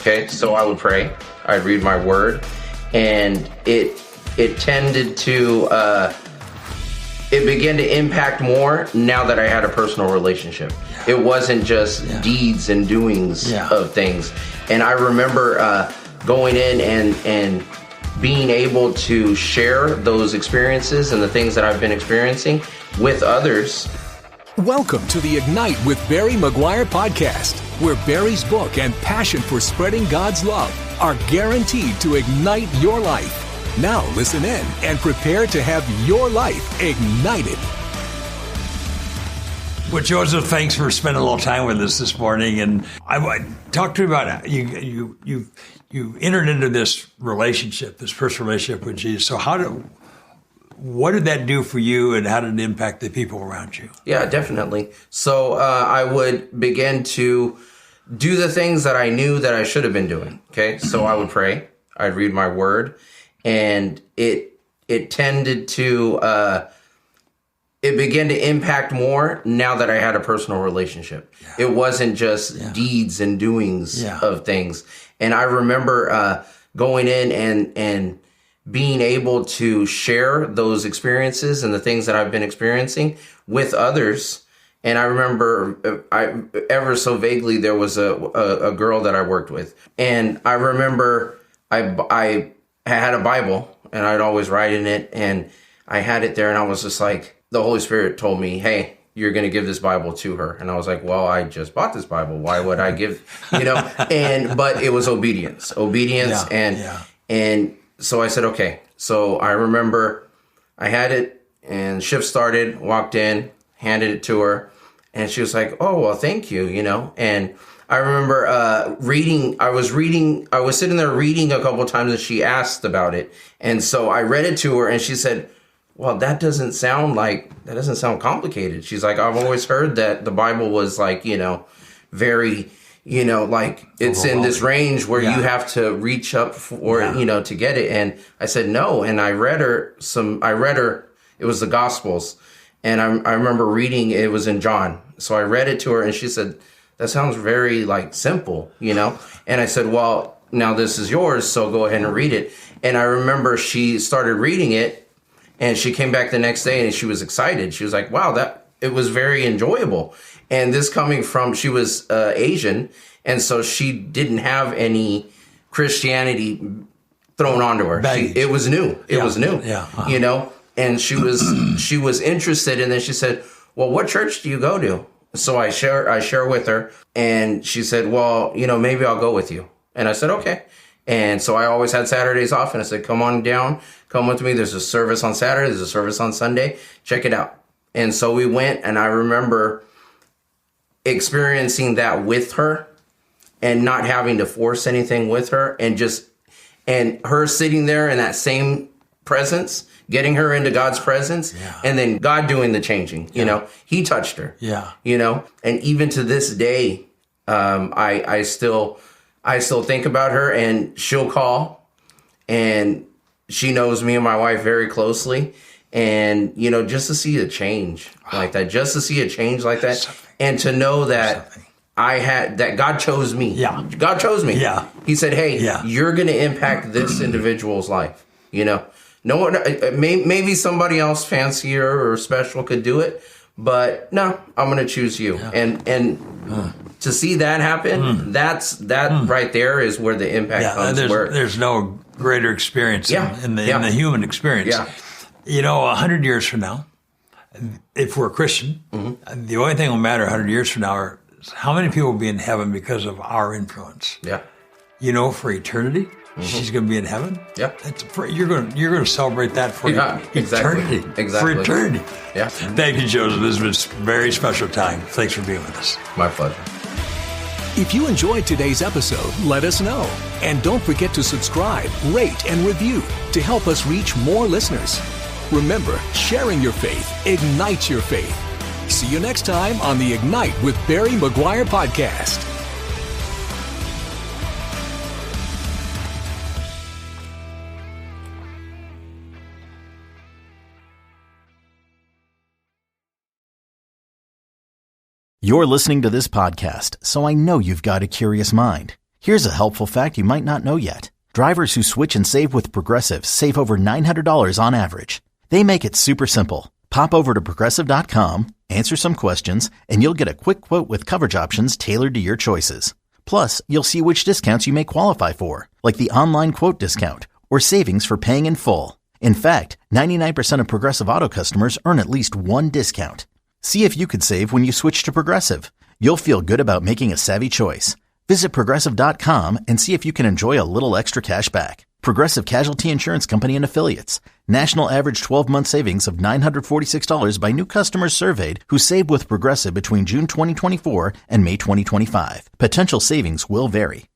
Okay, so I would pray. I'd read my word, and it tended to it began to impact more now that I had a personal relationship. Yeah. It wasn't just deeds and doings of things. And I remember going in and being able to share those experiences and the things that I've been experiencing with others. Welcome to the Ignite with Barry McGuire podcast, where Barry's book and passion for spreading God's love are guaranteed to ignite your life. Now listen in and prepare to have your life ignited. Well, Joseph, thanks for spending a little time with us this morning. And I talked to you about you entered into this relationship, this personal relationship with Jesus. So what did that do for you, and how did it impact the people around you? Yeah, definitely. So I would begin to do the things that I knew that I should have been doing. Okay, so I would pray. I'd read my word, and it tended to it began to impact more now that I had a personal relationship. Yeah. It wasn't just deeds and doings of things. And I remember going in and being able to share those experiences and the things that I've been experiencing with others. And I remember ever so vaguely, there was a girl that I worked with. And I remember I had a Bible, and I'd always write in it. And I had it there, and I was just like, the Holy Spirit told me, hey, you're going to give this Bible to her. And I was like, well, I just bought this Bible. Why would I give, but it was obedience. And so I said, okay. So I remember I had it, and shift started, walked in, handed it to her, and she was like, oh, well, thank you, And I remember I was sitting there reading a couple of times, and she asked about it. And so I read it to her, and she said, well, that doesn't sound complicated. She's like, I've always heard that the Bible was like, very, like it's in this range where you have to reach up for, to get it. And I said, no. And I read her, it was the Gospels. And I remember reading, it was in John. So I read it to her, and she said, that sounds very like simple, And I said, well, now this is yours, so go ahead and read it. And I remember she started reading it, and she came back the next day, and she was excited. She was like, wow, it was very enjoyable. And this coming from, she was Asian, and so she didn't have any Christianity thrown onto her. It was new. It was new, and she was interested. And then she said, well, what church do you go to? So I share with her, and she said, well, maybe I'll go with you. And I said, okay. And so I always had Saturdays off, and I said, come on down, come with me. There's a service on Saturday. There's a service on Sunday. Check it out. And so we went, and I remember experiencing that with her and not having to force anything with her, and her sitting there in that same presence, getting her into God's presence, and then God doing the changing, he touched her, and even to this day, I still think about her, and she'll call, and she knows me and my wife very closely. And, just to see a change like that, and to know that that God chose me. Yeah. God chose me. Yeah. He said, hey, you're going to impact this individual's life. No one, maybe somebody else fancier or special could do it, but no, I'm going to choose you. Yeah. And to see that happen, right there is where the impact comes. There's no greater experience in the human experience. Yeah. 100 years from now, if we're a Christian, the only thing that will matter 100 years from now is how many people will be in heaven because of our influence. Yeah. For eternity, she's going to be in heaven. Yeah. You're going to celebrate that for eternity. Exactly. For eternity. Yeah. Thank you, Joseph. This was a very special time. Thanks for being with us. My pleasure. If you enjoyed today's episode, let us know. And don't forget to subscribe, rate, and review to help us reach more listeners. Remember, sharing your faith ignites your faith. See you next time on the Ignite with Barry McGuire podcast. You're listening to this podcast, so I know you've got a curious mind. Here's a helpful fact you might not know yet. Drivers who switch and save with Progressive save over $900 on average. They make it super simple. Pop over to Progressive.com, answer some questions, and you'll get a quick quote with coverage options tailored to your choices. Plus, you'll see which discounts you may qualify for, like the online quote discount or savings for paying in full. In fact, 99% of Progressive Auto customers earn at least one discount. See if you could save when you switch to Progressive. You'll feel good about making a savvy choice. Visit Progressive.com and see if you can enjoy a little extra cash back. Progressive Casualty Insurance Company and Affiliates. National average 12-month savings of $946 by new customers surveyed who saved with Progressive between June 2024 and May 2025. Potential savings will vary.